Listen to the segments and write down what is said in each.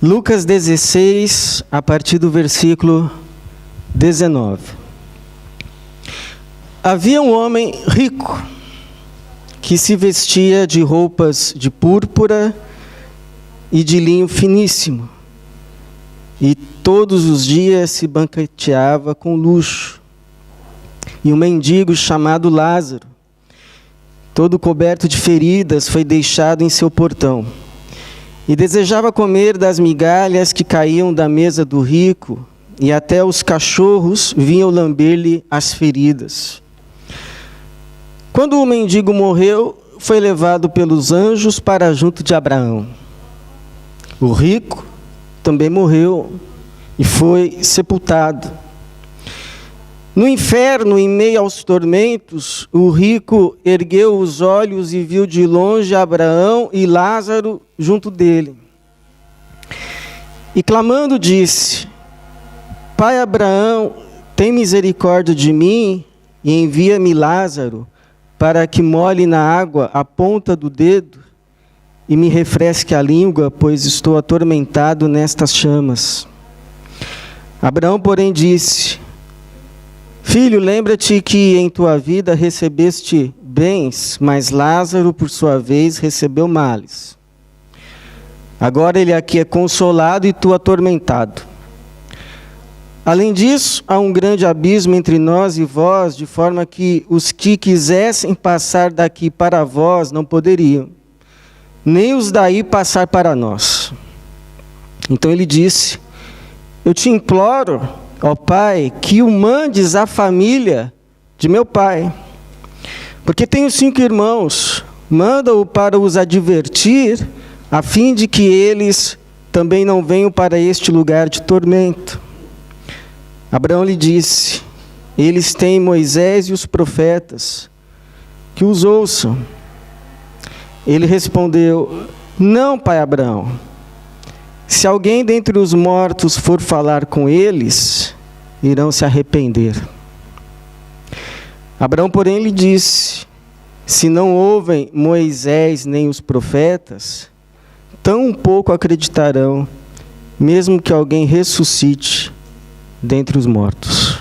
Lucas 16, a partir do versículo 19. Havia um homem rico que se vestia de roupas de púrpura e de linho finíssimo, e todos os dias se banqueteava com luxo. E um mendigo chamado Lázaro, todo coberto de feridas, foi deixado em seu portão. E desejava comer das migalhas que caíam da mesa do rico, e até os cachorros vinham lamber-lhe as feridas. Quando o mendigo morreu, foi levado pelos anjos para junto de Abraão. O rico também morreu e foi sepultado. No inferno, em meio aos tormentos, o rico ergueu os olhos e viu de longe Abraão e Lázaro junto dele. E clamando disse: Pai Abraão, tem misericórdia de mim e envia-me Lázaro para que molhe na água a ponta do dedo e me refresque a língua, pois estou atormentado nestas chamas. Abraão, porém, disse: Filho, lembra-te que em tua vida recebeste bens, mas Lázaro, por sua vez, recebeu males. Agora ele aqui é consolado e tu atormentado. Além disso, há um grande abismo entre nós e vós, de forma que os que quisessem passar daqui para vós não poderiam, nem os daí passar para nós. Então ele disse: Eu te imploro, ó Pai, que o mandes à família de meu pai, porque tenho 5 irmãos, manda-o para os advertir, a fim de que eles também não venham para este lugar de tormento. Abraão lhe disse: Eles têm Moisés e os profetas, que os ouçam. Ele respondeu: Não, pai Abraão. Se alguém dentre os mortos for falar com eles, irão se arrepender. Abraão, porém, lhe disse: Se não ouvem Moisés nem os profetas, tão pouco acreditarão, mesmo que alguém ressuscite dentre os mortos.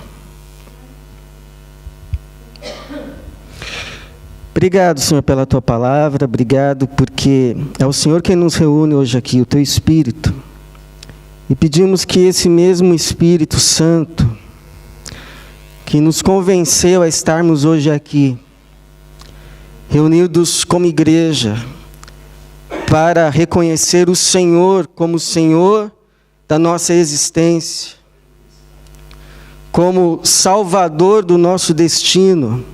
Obrigado, Senhor, pela Tua palavra, obrigado porque é o Senhor quem nos reúne hoje aqui, o Teu Espírito. E pedimos que esse mesmo Espírito Santo, que nos convenceu a estarmos hoje aqui, reunidos como igreja, para reconhecer o Senhor como Senhor da nossa existência, como Salvador do nosso destino,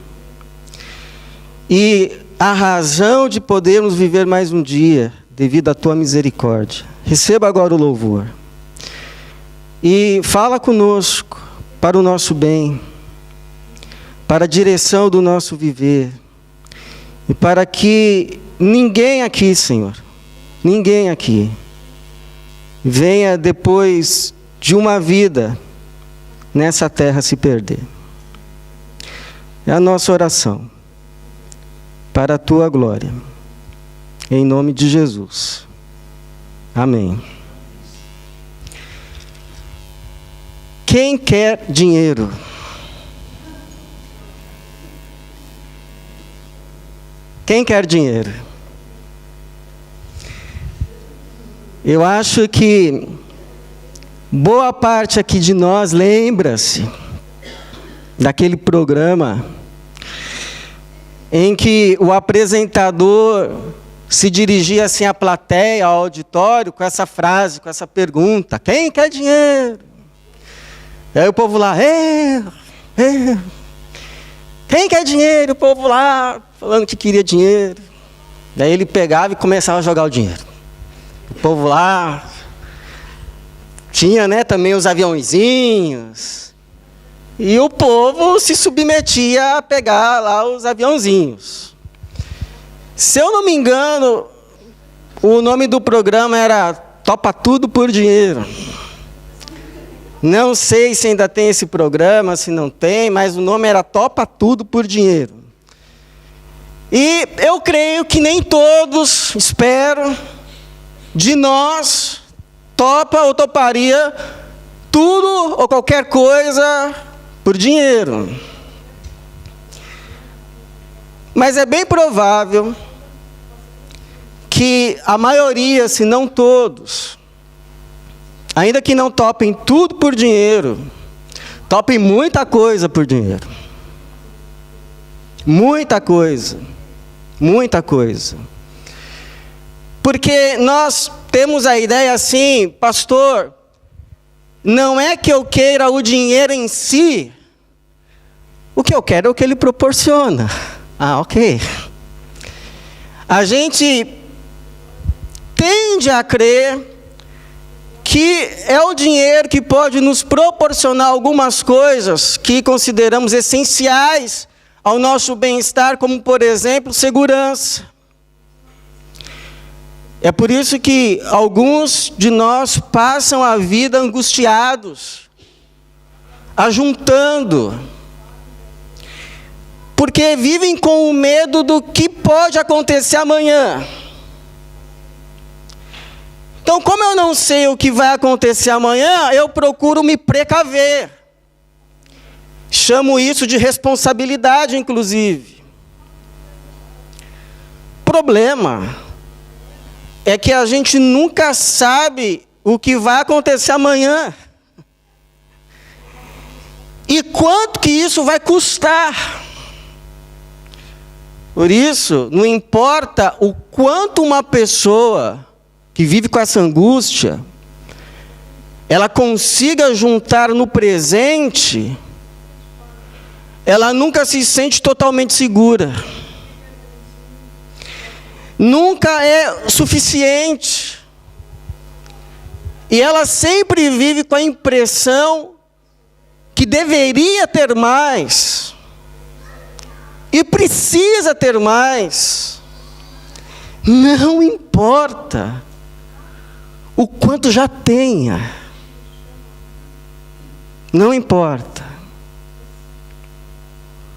e a razão de podermos viver mais um dia, devido à Tua misericórdia. Receba agora o louvor. E fala conosco, para o nosso bem, para a direção do nosso viver, e para que ninguém aqui, Senhor, ninguém aqui, venha depois de uma vida nessa terra se perder. É a nossa oração, para a Tua glória, em nome de Jesus. Amém. Quem quer dinheiro? Quem quer dinheiro? Eu acho que boa parte aqui de nós lembra-se daquele programa em que o apresentador se dirigia assim à plateia, ao auditório, com essa frase, com essa pergunta: quem quer dinheiro? E aí o povo lá: quem quer dinheiro? O povo lá falando que queria dinheiro. Daí ele pegava e começava a jogar o dinheiro. O povo lá tinha, né, também os aviãozinhos. E o povo se submetia a pegar lá os aviãozinhos. Se eu não me engano, o nome do programa era Topa Tudo por Dinheiro. Não sei se ainda tem esse programa, se não tem, mas o nome era Topa Tudo por Dinheiro. E eu creio que nem todos, espero, de nós topa ou toparia tudo ou qualquer coisa por dinheiro. Mas é bem provável que a maioria, se não todos, ainda que não topem tudo por dinheiro, topem muita coisa por dinheiro. Muita coisa. Muita coisa. Porque nós temos a ideia assim, pastor, não é que eu queira o dinheiro em si, o que eu quero é o que ele proporciona. Ah, ok. A gente tende a crer que é o dinheiro que pode nos proporcionar algumas coisas que consideramos essenciais ao nosso bem-estar, como, por exemplo, segurança. É por isso que alguns de nós passam a vida angustiados, ajuntando, porque vivem com o medo do que pode acontecer amanhã. Então, como eu não sei o que vai acontecer amanhã, eu procuro me precaver. Chamo isso de responsabilidade, inclusive. Problema é que a gente nunca sabe o que vai acontecer amanhã. E quanto que isso vai custar. Por isso, não importa o quanto uma pessoa que vive com essa angústia, ela consiga juntar no presente, ela nunca se sente totalmente segura. Nunca é suficiente. E ela sempre vive com a impressão que deveria ter mais. E precisa ter mais. Não importa o quanto já tenha. Não importa.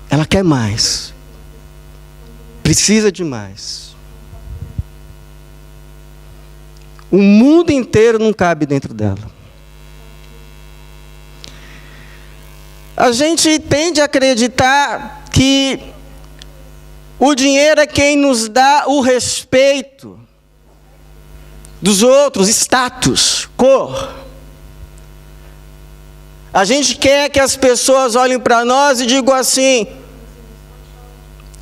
Ela quer mais. Precisa de mais. O mundo inteiro não cabe dentro dela. A gente tende a acreditar que o dinheiro é quem nos dá o respeito dos outros, status, cor. A gente quer que as pessoas olhem para nós e digam assim: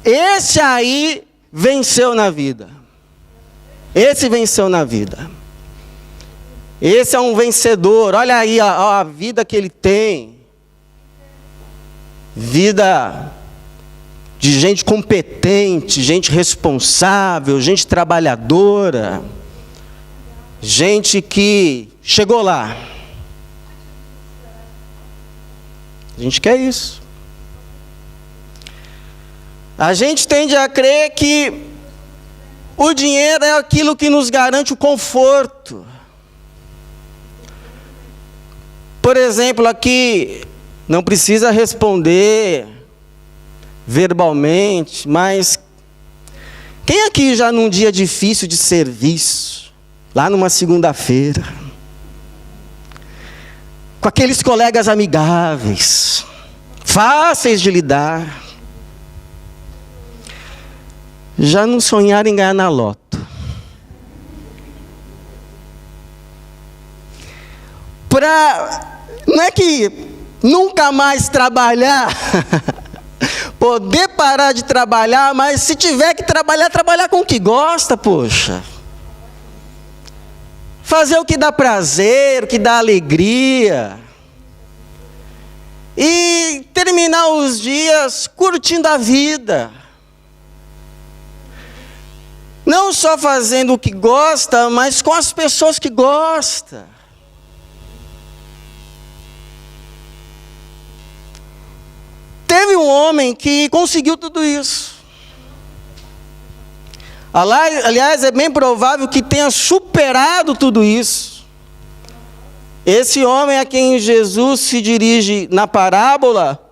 esse aí venceu na vida. Esse venceu na vida. Esse é um vencedor. Olha aí a vida que ele tem. Vida de gente competente, gente responsável, gente trabalhadora. Gente que chegou lá. A gente quer isso. A gente tende a crer que o dinheiro é aquilo que nos garante o conforto. Por exemplo, aqui, não precisa responder verbalmente, mas quem aqui já num dia difícil de serviço, lá numa segunda-feira, com aqueles colegas amigáveis, fáceis de lidar, já não sonharam em ganhar na loto? Não é que nunca mais trabalhar, poder parar de trabalhar, mas se tiver que trabalhar, trabalhar com o que gosta, poxa. Fazer o que dá prazer, o que dá alegria. E terminar os dias curtindo a vida. Não só fazendo o que gosta, mas com as pessoas que gosta. Teve um homem que conseguiu tudo isso. Aliás, é bem provável que tenha superado tudo isso. Esse homem a quem Jesus se dirige na parábola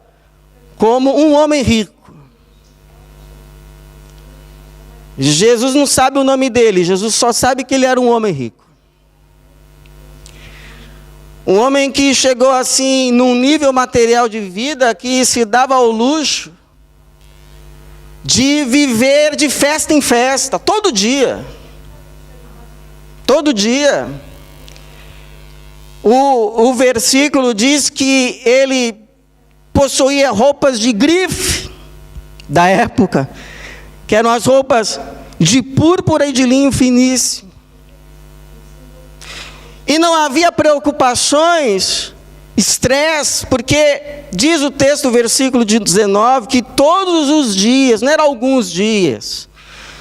como um homem rico. Jesus não sabe o nome dele, Jesus só sabe que ele era um homem rico. Um homem que chegou assim num nível material de vida que se dava ao luxo de viver de festa em festa, todo dia. Todo dia. O versículo diz que ele possuía roupas de grife da época, que eram as roupas de púrpura e de linho finíssimo. E não havia preocupações, estresse, porque diz o texto, versículo 19, que todos os dias, não eram alguns dias,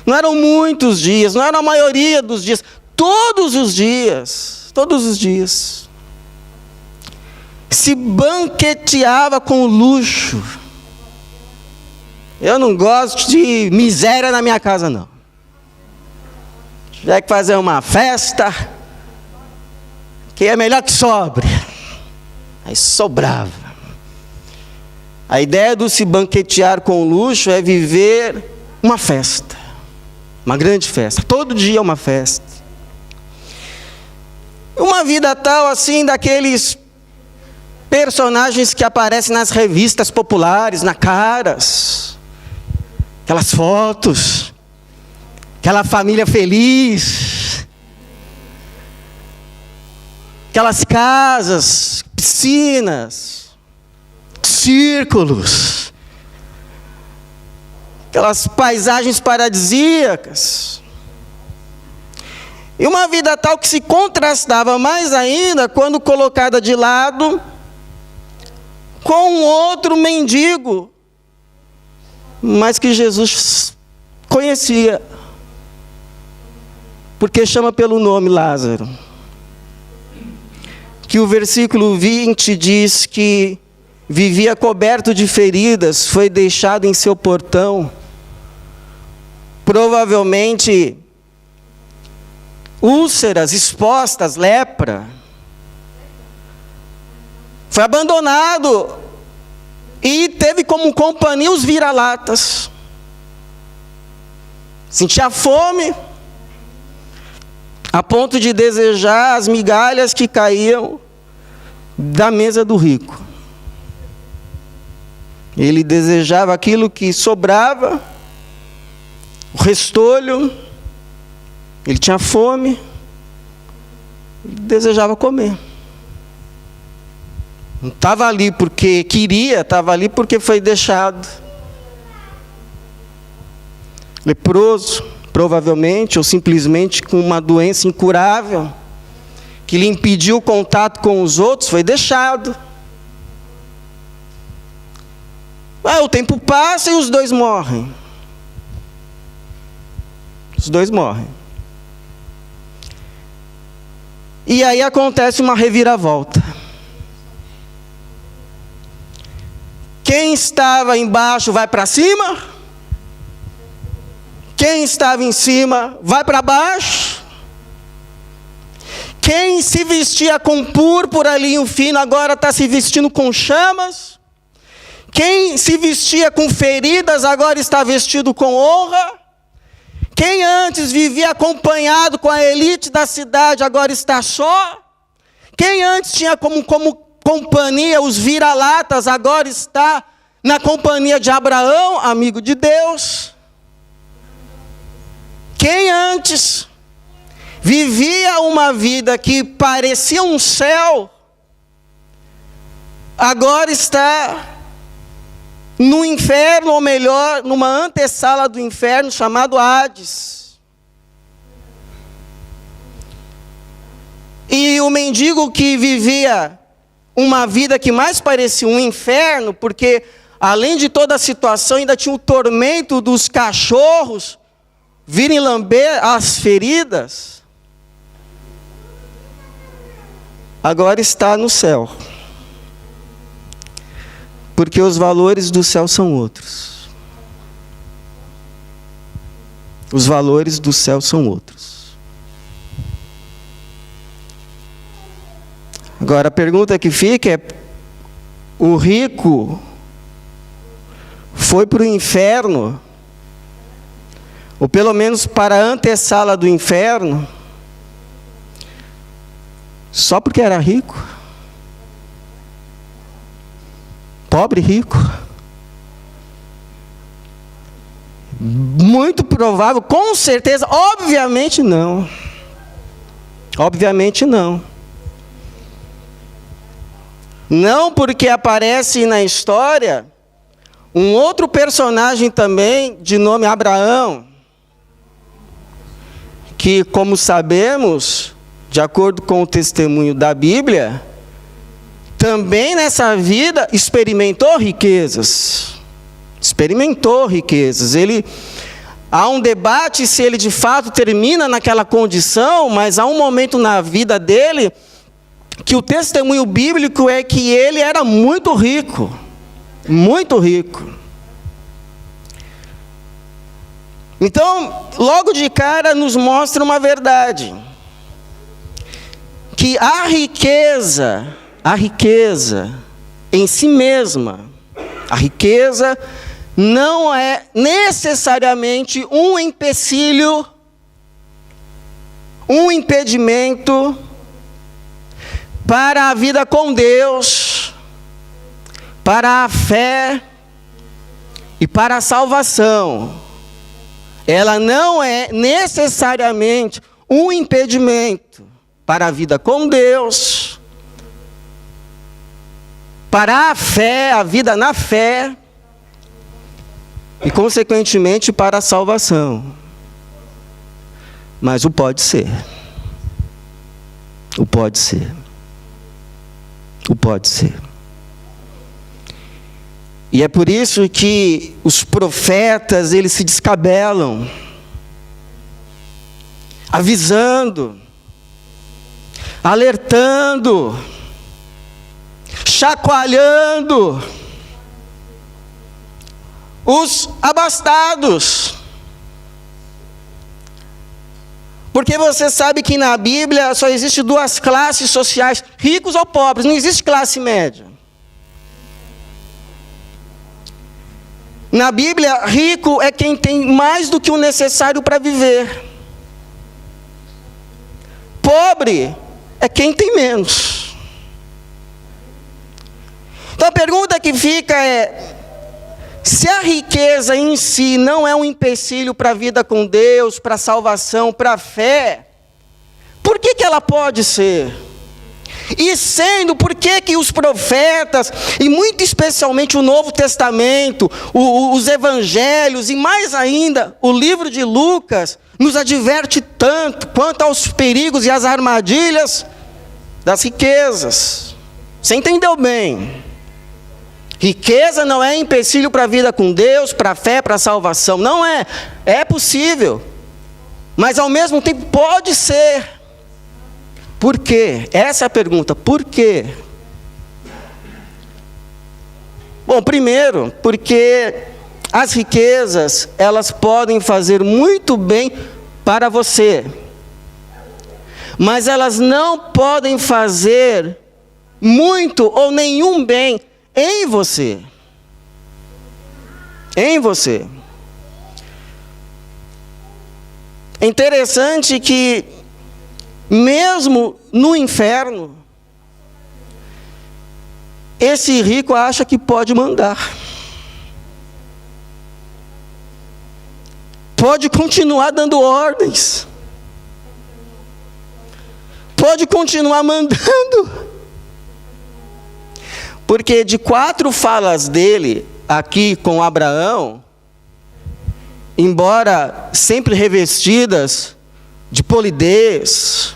não eram muitos dias, não era a maioria dos dias, todos os dias, se banqueteava com luxo. Eu não gosto de miséria na minha casa, não. Se tiver que fazer uma festa, que é melhor que sobre. Aí sobrava. A ideia do se banquetear com luxo é viver uma festa. Uma grande festa. Todo dia é uma festa. Uma vida tal assim, daqueles personagens que aparecem nas revistas populares, na Caras. Aquelas fotos. Aquela família feliz. Aquelas casas, piscinas, círculos, aquelas paisagens paradisíacas. E uma vida tal que se contrastava mais ainda quando colocada de lado com um outro mendigo, mas que Jesus conhecia, porque chama pelo nome Lázaro. Que o versículo 20 diz que vivia coberto de feridas, foi deixado em seu portão, provavelmente úlceras expostas, lepra. Foi abandonado e teve como companhia os vira-latas. Sentia fome, a ponto de desejar as migalhas que caíam da mesa do rico. Ele desejava aquilo que sobrava, o restolho. Ele tinha fome, ele desejava comer. Não estava ali porque queria, estava ali porque foi deixado. Leproso, provavelmente, ou simplesmente com uma doença incurável, que lhe impediu o contato com os outros, foi deixado. O tempo passa e os dois morrem. Os dois morrem. E aí acontece uma reviravolta. Quem estava embaixo vai para cima. Quem estava em cima vai para baixo. Quem se vestia com púrpura, linho fino, agora está se vestindo com chamas. Quem se vestia com feridas, agora está vestido com honra. Quem antes vivia acompanhado com a elite da cidade, agora está só. Quem antes tinha como companhia os vira-latas, agora está na companhia de Abraão, amigo de Deus. Quem antes vivia uma vida que parecia um céu, agora está no inferno, ou melhor, numa antessala do inferno chamado Hades. E o mendigo que vivia uma vida que mais parecia um inferno, porque além de toda a situação ainda tinha o tormento dos cachorros virem lamber as feridas, agora está no céu. Porque os valores do céu são outros. Os valores do céu são outros. Agora a pergunta que fica é: o rico foi para o inferno, ou pelo menos para a antessala do inferno, só porque era rico? Pobre rico? Muito provável, com certeza, obviamente não. Obviamente não. Não, porque aparece na história um outro personagem também, de nome Abraão, que, como sabemos, de acordo com o testemunho da Bíblia, também nessa vida experimentou riquezas. Experimentou riquezas. Há um debate se ele de fato termina naquela condição, mas há um momento na vida dele que o testemunho bíblico é que ele era muito rico. Muito rico. Então, logo de cara nos mostra uma verdade. Que a riqueza em si mesma, a riqueza não é necessariamente um empecilho, um impedimento para a vida com Deus, para a fé e para a salvação. Ela não é necessariamente um impedimento para a vida com Deus, para a fé, a vida na fé, e consequentemente para a salvação. Mas o pode ser. O pode ser. O pode ser. E é por isso que os profetas, eles se descabelam, avisando, alertando, chacoalhando os abastados. Porque você sabe que na Bíblia só existe duas classes sociais, ricos ou pobres, não existe classe média. Na Bíblia, rico é quem tem mais do que o necessário para viver. Pobre é quem tem menos. Então a pergunta que fica é: se a riqueza em si não é um empecilho para a vida com Deus, para a salvação, para a fé, por que ela pode ser? E sendo, por que os profetas, e muito especialmente o Novo Testamento, os Evangelhos, e mais ainda, o livro de Lucas, nos adverte tanto quanto aos perigos e às armadilhas das riquezas? Você entendeu bem? Riqueza não é empecilho para a vida com Deus, para a fé, para a salvação. Não é. É possível. Mas ao mesmo tempo pode ser. Por quê? Essa é a pergunta. Por quê? Bom, primeiro, porque as riquezas, elas podem fazer muito bem para você. Mas elas não podem fazer muito ou nenhum bem em você. Em você. É interessante que, mesmo no inferno, esse rico acha que pode mandar. Pode continuar dando ordens. Pode continuar mandando. Porque de 4 falas dele, aqui com Abraão, embora sempre revestidas de polidez,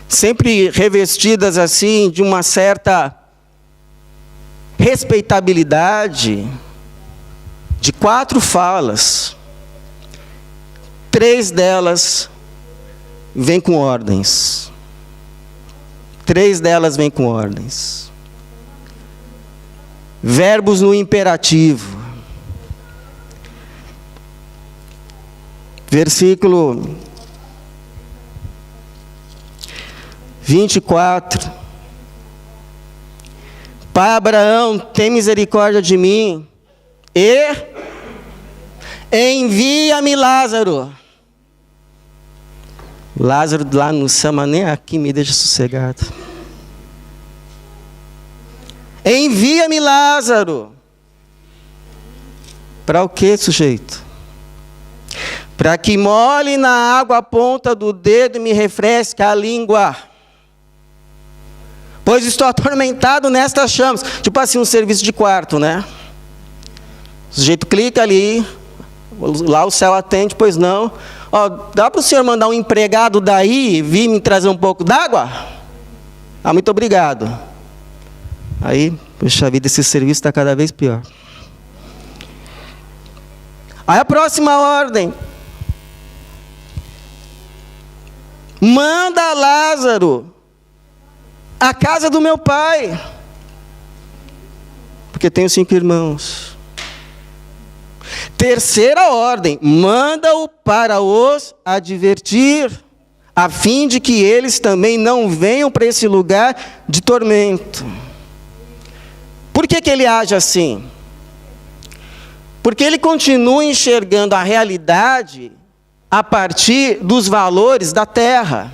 sempre revestidas assim de uma certa respeitabilidade, de 4 falas, 3 delas vêm com ordens. 3 delas vêm com ordens. Verbos no imperativo. Versículo 24. Pai Abraão, tem misericórdia de mim e envia-me Lázaro. Lázaro lá no céu, mas nem aqui me deixa sossegado. Envia-me Lázaro. Para o quê, sujeito? Para que molhe na água a ponta do dedo e me refresque a língua. Pois estou atormentado nestas chamas. Tipo assim, um serviço de quarto, né? O sujeito clica ali, lá o céu atende, pois não. Ó, dá para o senhor mandar um empregado daí vir me trazer um pouco d'água? Ah, muito obrigado. Aí, puxa vida, esse serviço está cada vez pior. Aí a próxima ordem. Manda Lázaro à casa do meu pai, porque tenho 5 irmãos. Terceira ordem, manda-o para os advertir, a fim de que eles também não venham para esse lugar de tormento. Por que ele age assim? Porque ele continua enxergando a realidade a partir dos valores da terra.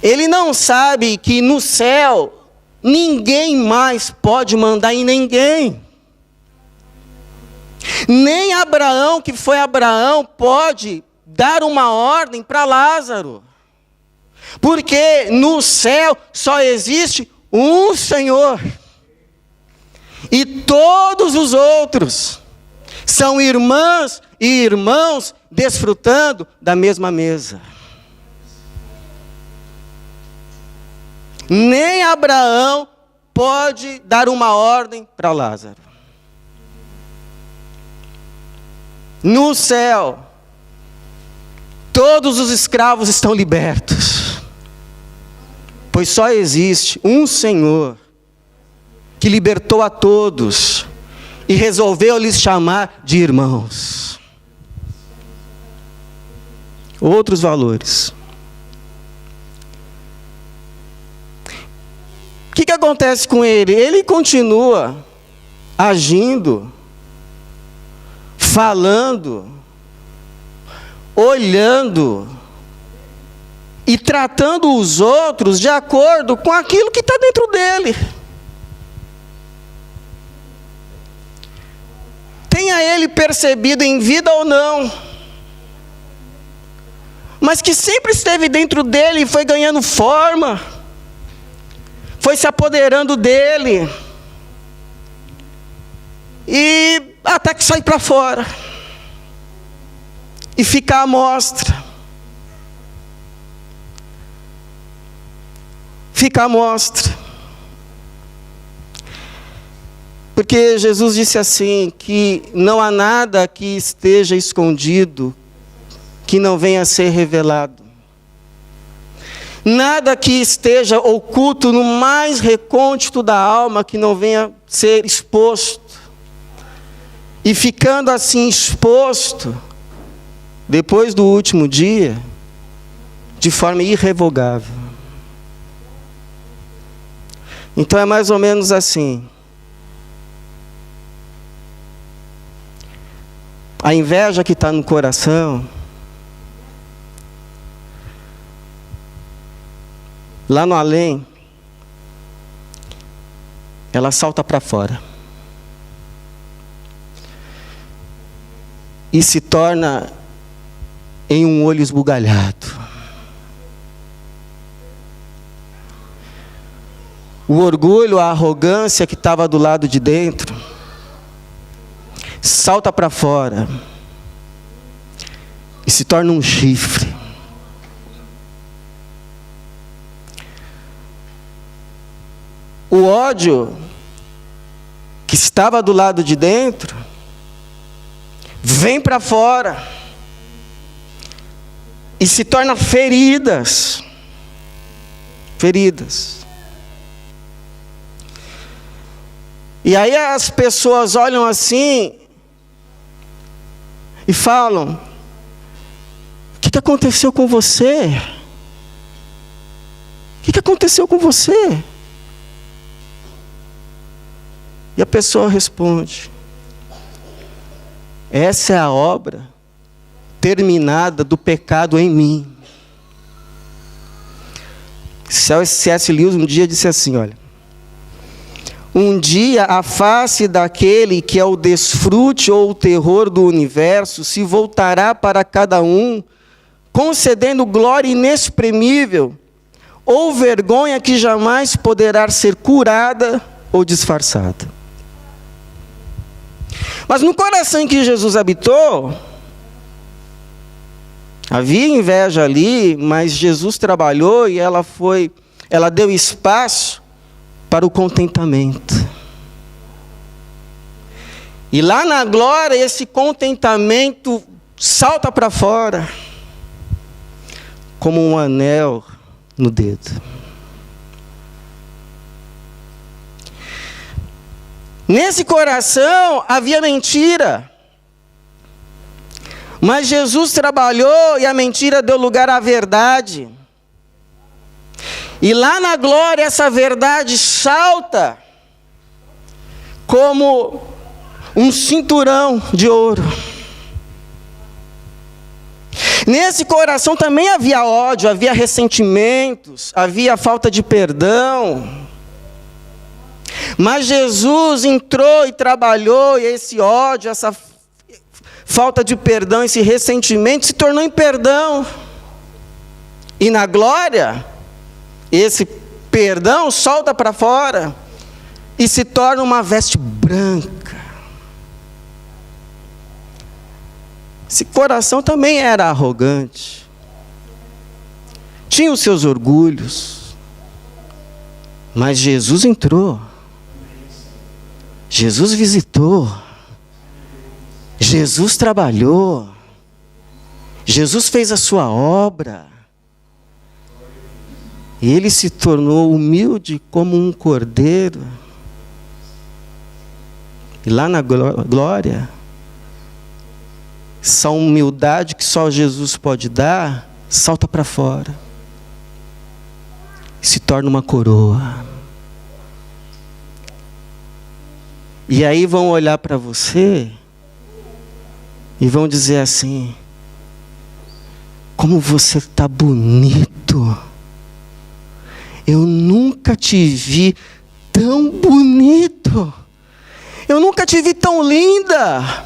Ele não sabe que no céu ninguém mais pode mandar em ninguém. Nem Abraão, que foi Abraão, pode dar uma ordem para Lázaro. Porque no céu só existe um Senhor. E todos os outros são irmãs e irmãos desfrutando da mesma mesa. Nem Abraão pode dar uma ordem para Lázaro. No céu, todos os escravos estão libertos, pois só existe um Senhor que libertou a todos e resolveu lhes chamar de irmãos. Outros valores. O que acontece com ele? Ele continua agindo, falando, olhando e tratando os outros de acordo com aquilo que está dentro dele. Tenha ele percebido em vida ou não, mas que sempre esteve dentro dele e foi ganhando forma, foi se apoderando dele, e até que sai para fora, e fica à mostra. Fica à mostra. Porque Jesus disse assim, que não há nada que esteja escondido, que não venha a ser revelado. Nada que esteja oculto no mais recôndito da alma, que não venha a ser exposto. E ficando assim exposto, depois do último dia, de forma irrevogável. Então é mais ou menos assim. A inveja que está no coração, lá no além, ela salta para fora. E se torna em um olho esbugalhado. O orgulho, a arrogância que estava do lado de dentro, salta para fora e se torna um chifre. O ódio que estava do lado de dentro vem para fora e se torna feridas. Feridas. E aí as pessoas olham assim e falam: o que aconteceu com você? O que aconteceu com você? E a pessoa responde: essa é a obra terminada do pecado em mim. C.S. Lewis um dia disse assim, olha: Um dia a face daquele que é o desfrute ou o terror do universo se voltará para cada um, concedendo glória inexprimível, ou vergonha que jamais poderá ser curada ou disfarçada. Mas no coração em que Jesus habitou, havia inveja ali, mas Jesus trabalhou e ela deu espaço para o contentamento. E lá na glória, esse contentamento salta para fora, como um anel no dedo. Nesse coração havia mentira, mas Jesus trabalhou e a mentira deu lugar à verdade. E lá na glória essa verdade salta como um cinturão de ouro. Nesse coração também havia ódio, havia ressentimentos, havia falta de perdão. Mas Jesus entrou e trabalhou, e esse ódio, essa falta de perdão, esse ressentimento se tornou em perdão. E na glória, esse perdão solta para fora e se torna uma veste branca. Esse coração também era arrogante, tinha os seus orgulhos, mas Jesus entrou, Jesus visitou, Jesus trabalhou, Jesus fez a sua obra, e ele se tornou humilde como um cordeiro. E lá na glória, essa humildade que só Jesus pode dar, salta para fora. E se torna uma coroa. E aí vão olhar para você e vão dizer assim: como você está bonito. Eu nunca te vi tão bonito. Eu nunca te vi tão linda.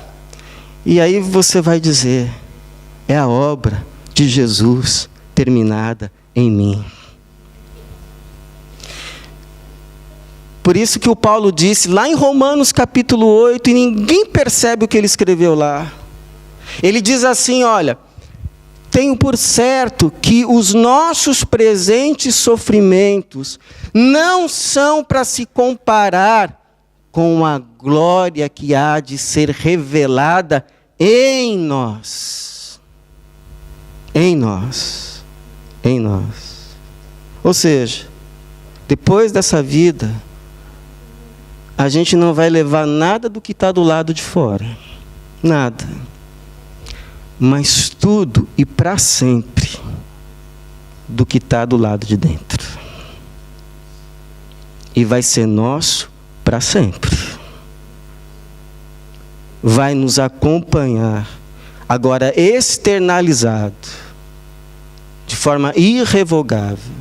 E aí você vai dizer: é a obra de Jesus terminada em mim. Por isso que o Paulo disse lá em Romanos capítulo 8, e ninguém percebe o que ele escreveu lá. Ele diz assim, olha: tenho por certo que os nossos presentes sofrimentos não são para se comparar com a glória que há de ser revelada em nós. Em nós. Em nós. Ou seja, depois dessa vida, a gente não vai levar nada do que está do lado de fora. Nada. Mas tudo e para sempre do que está do lado de dentro. E vai ser nosso para sempre. Vai nos acompanhar, agora externalizado, de forma irrevogável,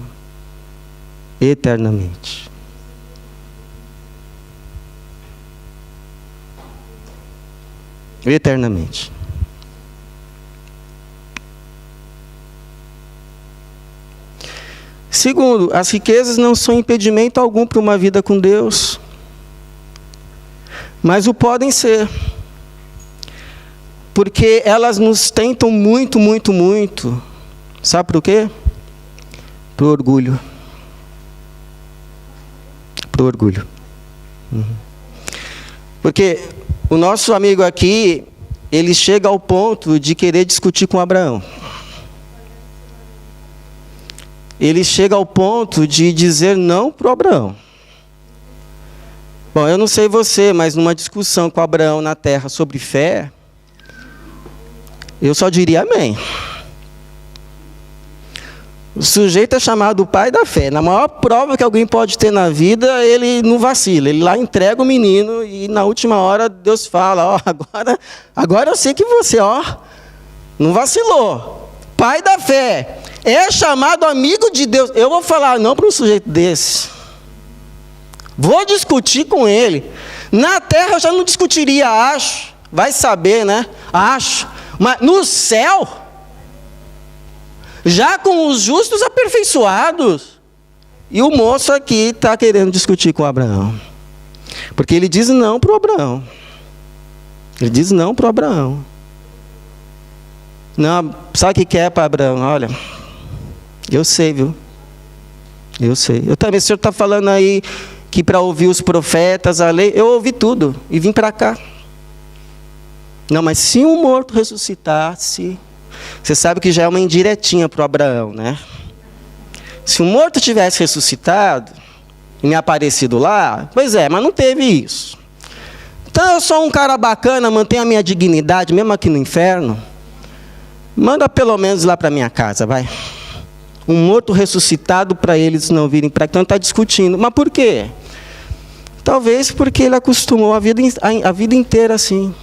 eternamente. Eternamente. Segundo, as riquezas não são impedimento algum para uma vida com Deus, mas o podem ser, porque elas nos tentam muito, muito, muito. Sabe por quê? Pro orgulho. Pro orgulho. Porque o nosso amigo aqui, ele chega ao ponto de querer discutir com Abraão. Ele chega ao ponto de dizer não para o Abraão. Bom, eu não sei você, mas numa discussão com Abraão na terra sobre fé, eu só diria amém. O sujeito é chamado o pai da fé. Na maior prova que alguém pode ter na vida, ele não vacila. Ele lá entrega o menino e na última hora Deus fala: ó, agora eu sei que você, não vacilou. Pai da fé. É chamado amigo de Deus. Eu vou falar não para um sujeito desse. Vou discutir com ele. Na terra eu já não discutiria, acho. Vai saber, né? Acho. Mas no céu, já com os justos aperfeiçoados. E o moço aqui está querendo discutir com Abraão. Porque ele diz não para o Abraão. Ele diz não para o Abraão. Não, sabe o que é para Abraão? Olha, eu sei, viu? Eu sei. Eu também, o senhor está falando aí que para ouvir os profetas, a lei, eu ouvi tudo e vim para cá. Não, mas se um morto ressuscitasse, você sabe que já é uma indiretinha para o Abraão, né? Se um morto tivesse ressuscitado e me aparecido lá, pois é, mas não teve isso. Então eu sou um cara bacana, mantenho a minha dignidade, mesmo aqui no inferno. Manda pelo menos lá para minha casa, vai. Um morto ressuscitado para eles não virem para cá. Então está discutindo. Mas por quê? Talvez porque ele acostumou a vida inteira assim.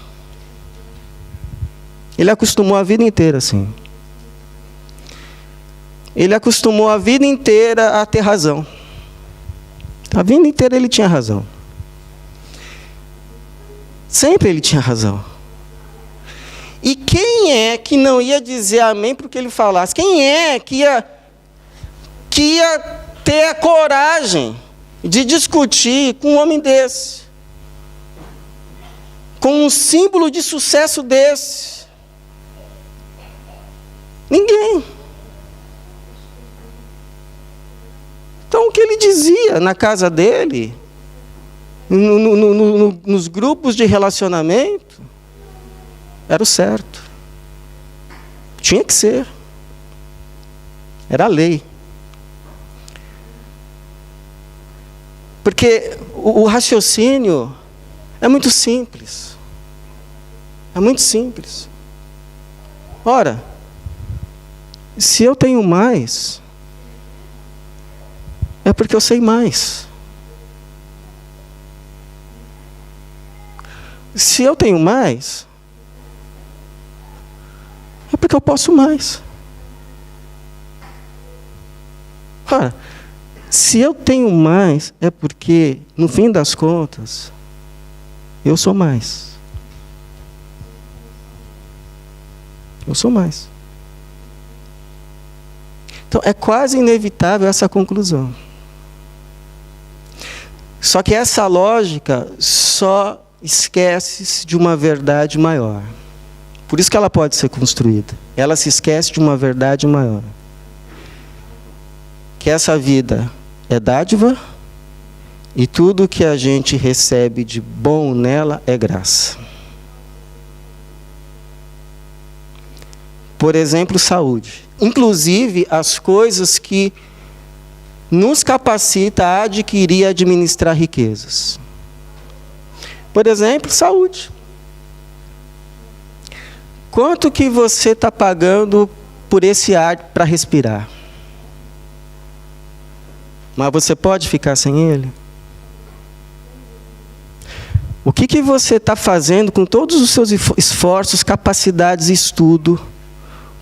Ele acostumou a vida inteira assim. Ele acostumou a vida inteira a ter razão. A vida inteira ele tinha razão. Sempre ele tinha razão. E quem é que não ia dizer amém para o que ele falasse? Quem é que ia ter a coragem de discutir com um homem desse? Com um símbolo de sucesso desse? Ninguém. Então o que ele dizia na casa dele, nos grupos de relacionamento, era o certo. Tinha que ser. Era a lei. Porque o raciocínio é muito simples. É muito simples. Ora, se eu tenho mais, é porque eu sei mais. Se eu tenho mais, é porque eu posso mais. Ora, se eu tenho mais, é porque, no fim das contas, eu sou mais. Eu sou mais. Então, é quase inevitável essa conclusão. Só que essa lógica só esquece de uma verdade maior. Por isso que ela pode ser construída. Ela se esquece de uma verdade maior. Que essa vida é dádiva e tudo que a gente recebe de bom nela é graça. Por exemplo, saúde. Inclusive, as coisas que nos capacita a adquirir e administrar riquezas. Por exemplo, saúde. Quanto que você está pagando por esse ar para respirar? Mas você pode ficar sem ele? O que você está fazendo com todos os seus esforços, capacidades e estudo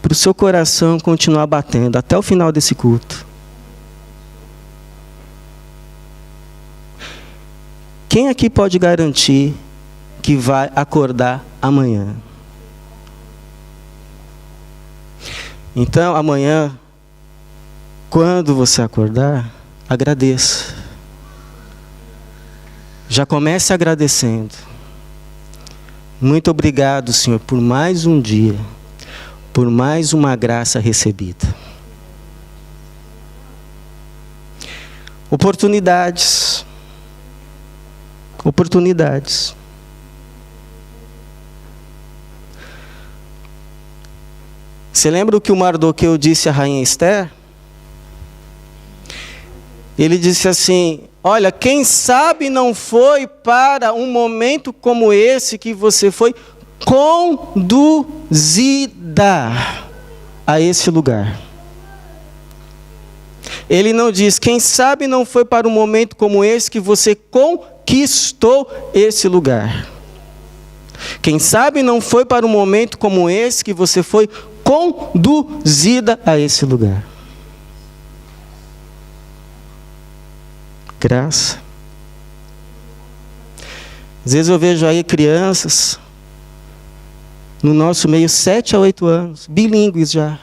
para o seu coração continuar batendo até o final desse culto? Quem aqui pode garantir que vai acordar amanhã? Então, amanhã, quando você acordar, agradeça. Já comece agradecendo. Muito obrigado, Senhor, por mais um dia, por mais uma graça recebida. Oportunidades. Oportunidades. Você lembra o que o Mardoqueu disse à rainha Esther? Ele disse assim: olha, quem sabe não foi para um momento como esse que você foi conduzida a esse lugar. Ele não diz, quem sabe não foi para um momento como esse que você conquistou esse lugar. Quem sabe não foi para um momento como esse que você foi conduzida a esse lugar. Graça. Às vezes eu vejo aí crianças, no nosso meio, 7 a 8 anos, bilíngues já.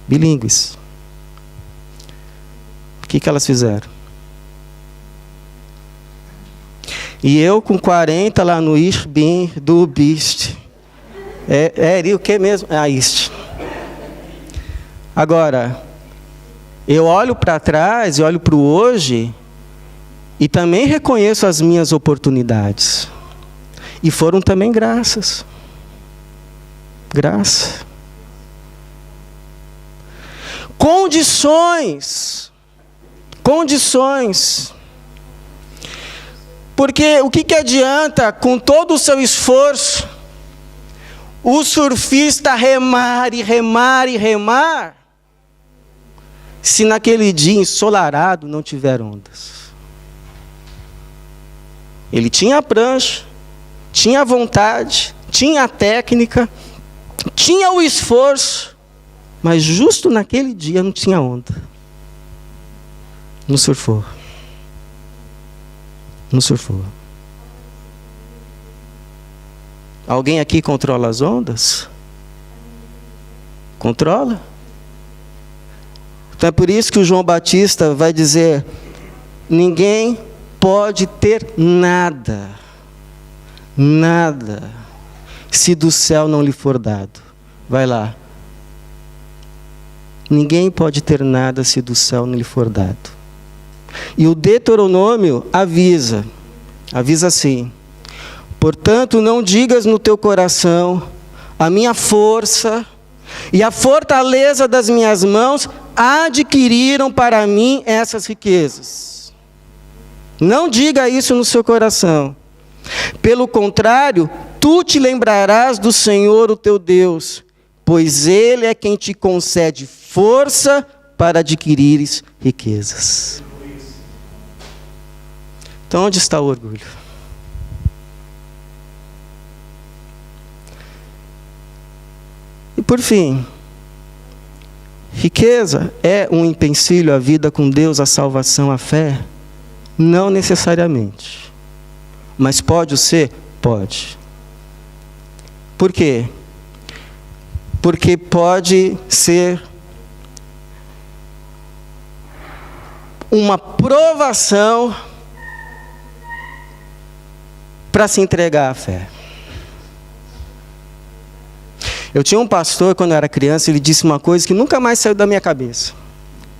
Bilíngues. O que elas fizeram? E eu com 40 lá no Ich bin, du bist. O que mesmo? Ist. Agora, eu olho para trás e olho para o hoje e também reconheço as minhas oportunidades. E foram também graças. Graça. Condições. Porque o que adianta, com todo o seu esforço, o surfista remar e remar e remar, se naquele dia ensolarado não tiver ondas? Ele tinha a prancha, tinha a vontade, tinha a técnica, tinha o esforço, mas justo naquele dia não tinha onda. Não surfou. Não surfou. Alguém aqui controla as ondas? Controla? Então é por isso que o João Batista vai dizer: ninguém pode ter nada, nada, se do céu não lhe for dado. Vai lá. Ninguém pode ter nada se do céu não lhe for dado. E o Deuteronômio avisa assim: portanto, não digas no teu coração, a minha força e a fortaleza das minhas mãos adquiriram para mim essas riquezas. Não diga isso no seu coração. Pelo contrário, tu te lembrarás do Senhor, o teu Deus, pois Ele é quem te concede força para adquirires riquezas. Então, onde está o orgulho? E por fim, riqueza é um empecilho à vida com Deus, à salvação, à fé? Não necessariamente. Mas pode ser? Pode. Por quê? Porque pode ser uma provação para se entregar à fé. Eu tinha um pastor, quando eu era criança, ele disse uma coisa que nunca mais saiu da minha cabeça.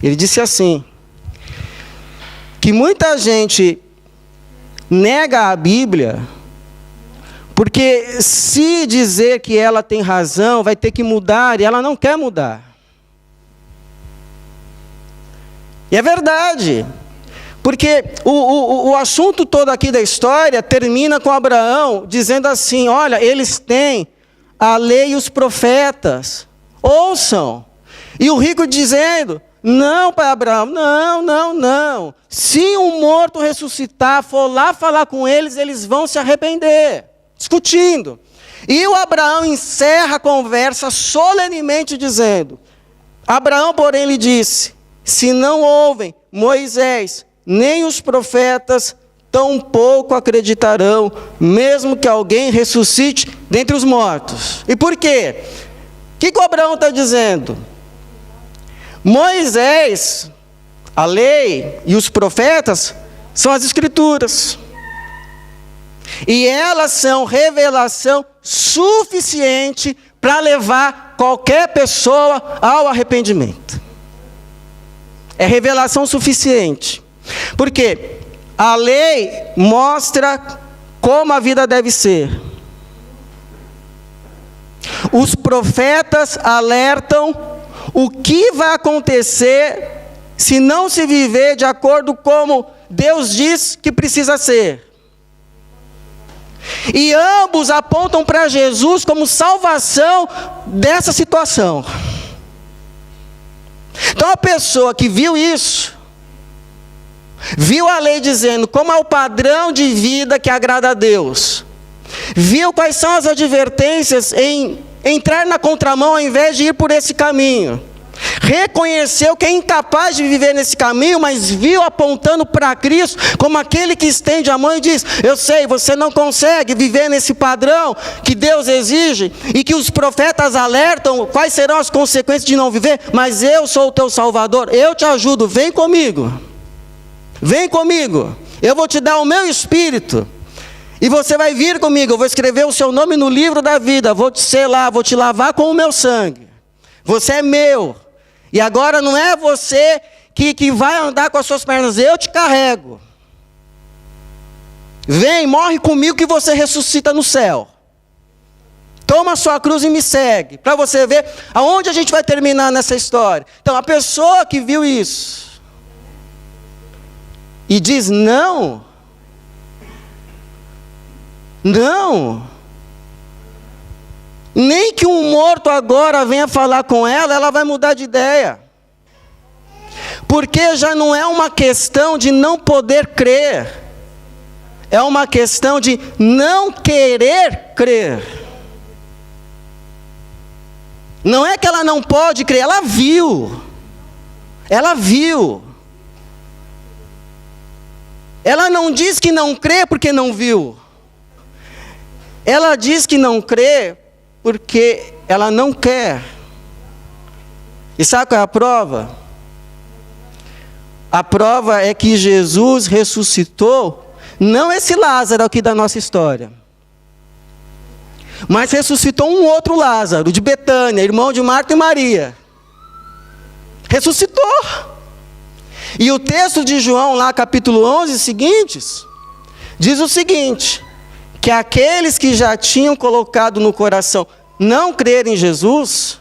Ele disse assim, que muita gente nega a Bíblia, porque se dizer que ela tem razão, vai ter que mudar, e ela não quer mudar. E é verdade. Porque o assunto todo aqui da história termina com Abraão dizendo assim: olha, eles têm a lei e os profetas, ouçam. E o rico dizendo: não, pai Abraão, não. Se um morto ressuscitar, for lá falar com eles, eles vão se arrepender. Discutindo. E o Abraão encerra a conversa solenemente dizendo: Abraão, porém, lhe disse: se não ouvem Moisés nem os profetas, tampouco acreditarão, mesmo que alguém ressuscite dentre os mortos. E por quê? O que o Abraão está dizendo? Moisés, a lei e os profetas são as escrituras. E elas são revelação suficiente para levar qualquer pessoa ao arrependimento. É revelação suficiente. Porque a lei mostra como a vida deve ser. Os profetas alertam o que vai acontecer se não se viver de acordo como Deus diz que precisa ser. E ambos apontam para Jesus como salvação dessa situação. Então a pessoa que viu isso, viu a lei dizendo como é o padrão de vida que agrada a Deus, viu quais são as advertências em entrar na contramão ao invés de ir por esse caminho, reconheceu que é incapaz de viver nesse caminho, mas viu apontando para Cristo como aquele que estende a mão e diz: eu sei, você não consegue viver nesse padrão que Deus exige e que os profetas alertam quais serão as consequências de não viver, mas eu sou o teu Salvador, eu te ajudo, vem comigo, eu vou te dar o meu Espírito, e você vai vir comigo, eu vou escrever o seu nome no livro da vida, vou te selar, vou te lavar com o meu sangue, você é meu, e agora não é você que vai andar com as suas pernas, eu te carrego. Vem, morre comigo que você ressuscita no céu. Toma a sua cruz e me segue, para você ver aonde a gente vai terminar nessa história. Então, a pessoa que viu isso e diz não, nem que um morto agora venha falar com ela vai mudar de ideia. Porque já não é uma questão de não poder crer, é uma questão de não querer crer. Não é que ela não pode crer, ela viu. Ela não diz que não crê porque não viu. Ela diz que não crê porque ela não quer. E sabe qual é a prova? A prova é que Jesus ressuscitou, não esse Lázaro aqui da nossa história, mas ressuscitou um outro Lázaro, de Betânia, irmão de Marta e Maria. Ressuscitou. E o texto de João, lá capítulo 11, seguintes, diz o seguinte: que aqueles que já tinham colocado no coração não crer em Jesus,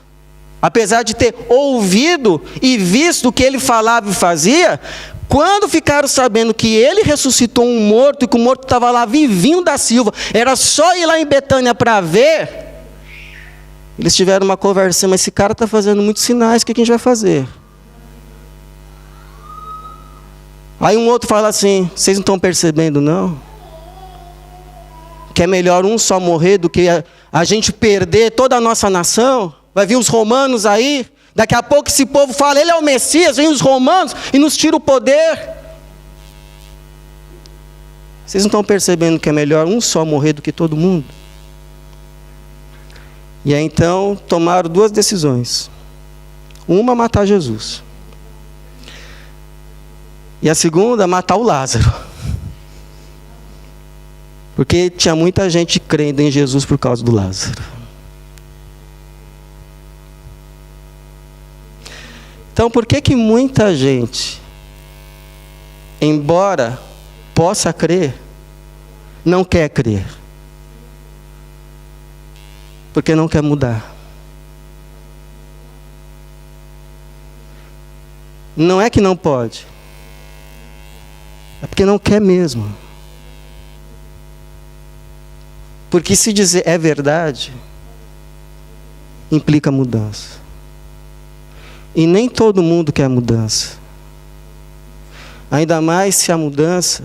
apesar de ter ouvido e visto o que ele falava e fazia, quando ficaram sabendo que ele ressuscitou um morto, e que o morto estava lá vivinho da Silva, era só ir lá em Betânia para ver, eles tiveram uma conversa: mas esse cara está fazendo muitos sinais, o que a gente vai fazer? Aí um outro fala assim: vocês não estão percebendo não? Que é melhor um só morrer do que a gente perder toda a nossa nação? Vai vir os romanos aí, daqui a pouco esse povo fala, ele é o Messias, vem os romanos e nos tira o poder. Vocês não estão percebendo que é melhor um só morrer do que todo mundo? E aí então tomaram duas decisões. Uma, matar Jesus. E a segunda, matar o Lázaro. Porque tinha muita gente crendo em Jesus por causa do Lázaro. Então, por que muita gente, embora possa crer, não quer crer? Porque não quer mudar. Não é que não pode, é porque não quer mesmo. Porque se dizer é verdade, implica mudança. E nem todo mundo quer mudança. Ainda mais se a mudança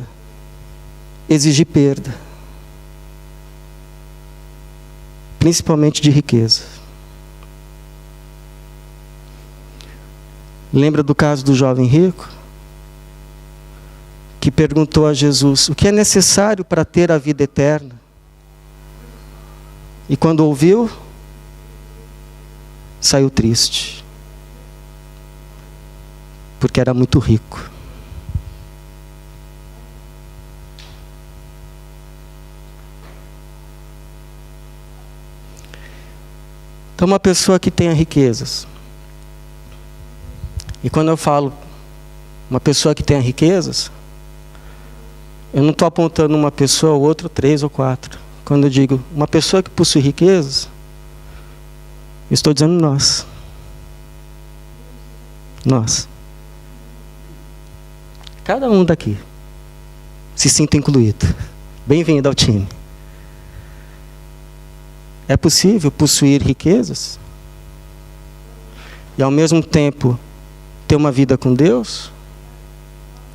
exigir perda. Principalmente de riqueza. Lembra do caso do jovem rico? Que perguntou a Jesus: o que é necessário para ter a vida eterna? E quando ouviu, saiu triste. Porque era muito rico. Então, uma pessoa que tenha riquezas. E quando eu falo uma pessoa que tenha riquezas, eu não estou apontando uma pessoa, ou outra, 3 ou 4. Quando eu digo uma pessoa que possui riquezas, eu estou dizendo nós. Nós. Cada um daqui se sinta incluído. Bem-vindo ao time. É possível possuir riquezas e ao mesmo tempo ter uma vida com Deus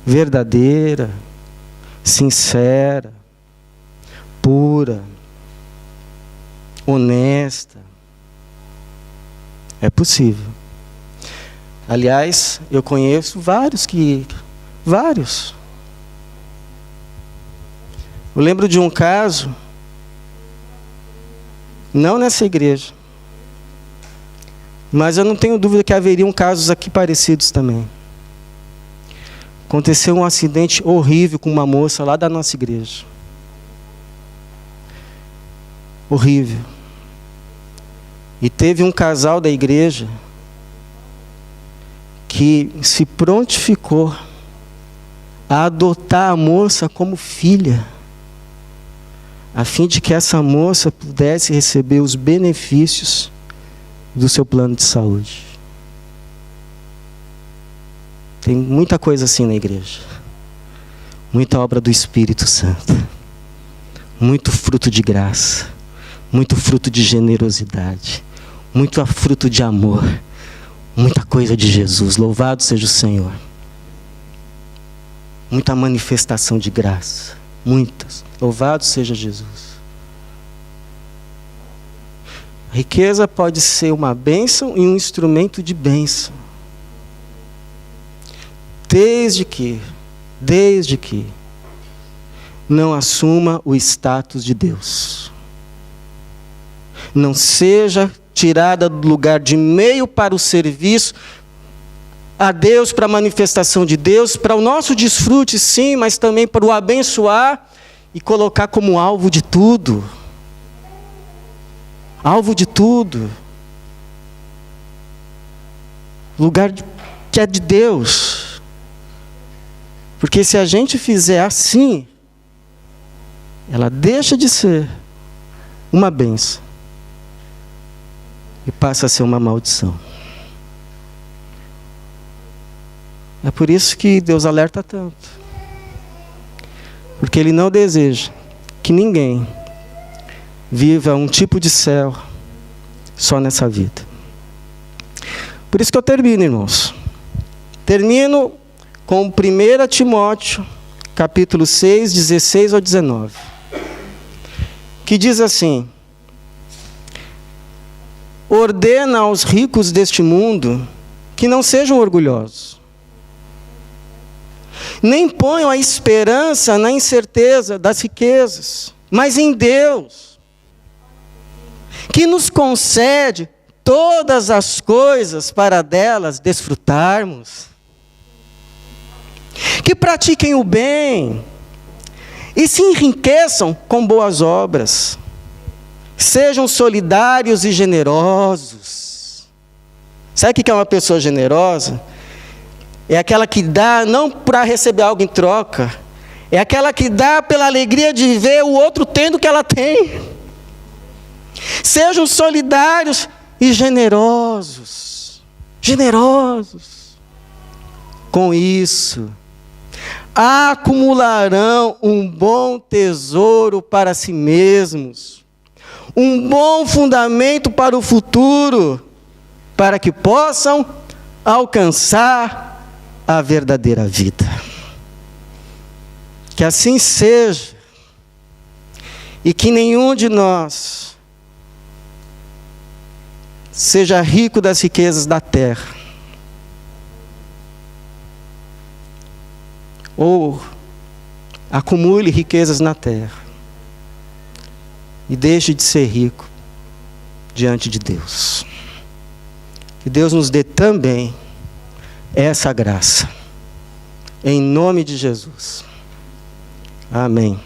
verdadeira, sincera, pura, honesta. É possível. Aliás, eu conheço vários. Eu lembro de um caso, não nessa igreja, mas eu não tenho dúvida que haveriam casos aqui parecidos também. Aconteceu um acidente horrível com uma moça lá da nossa igreja. Horrível. E teve um casal da igreja que se prontificou a adotar a moça como filha, a fim de que essa moça pudesse receber os benefícios do seu plano de saúde. Tem muita coisa assim na igreja. Muita obra do Espírito Santo. Muito fruto de graça. Muito fruto de generosidade. Muito fruto de amor. Muita coisa de Jesus. Louvado seja o Senhor. Muita manifestação de graça. Muitas. Louvado seja Jesus. A riqueza pode ser uma bênção e um instrumento de bênção. Desde que não assuma o status de Deus. Não seja tirada do lugar de meio para o serviço a Deus, para a manifestação de Deus, para o nosso desfrute, sim, mas também para o abençoar e colocar como alvo de tudo. Alvo de tudo. Lugar que é de Deus. Porque se a gente fizer assim, ela deixa de ser uma bênção e passa a ser uma maldição. É por isso que Deus alerta tanto. Porque Ele não deseja que ninguém viva um tipo de céu só nessa vida. Por isso que eu termino, irmãos. Termino com 1 Timóteo, capítulo 6, 16 ao 19. Que diz assim: ordena aos ricos deste mundo que não sejam orgulhosos, nem ponham a esperança na incerteza das riquezas, mas em Deus, que nos concede todas as coisas para delas desfrutarmos. Que pratiquem o bem e se enriqueçam com boas obras. Sejam solidários e generosos. Sabe o que é uma pessoa generosa? É aquela que dá não para receber algo em troca. É aquela que dá pela alegria de ver o outro tendo o que ela tem. Sejam solidários e generosos. Generosos. Com isso, acumularão um bom tesouro para si mesmos, um bom fundamento para o futuro, para que possam alcançar a verdadeira vida. Que assim seja, e que nenhum de nós seja rico das riquezas da terra, ou acumule riquezas na terra e deixe de ser rico diante de Deus. Que Deus nos dê também essa graça, em nome de Jesus. Amém.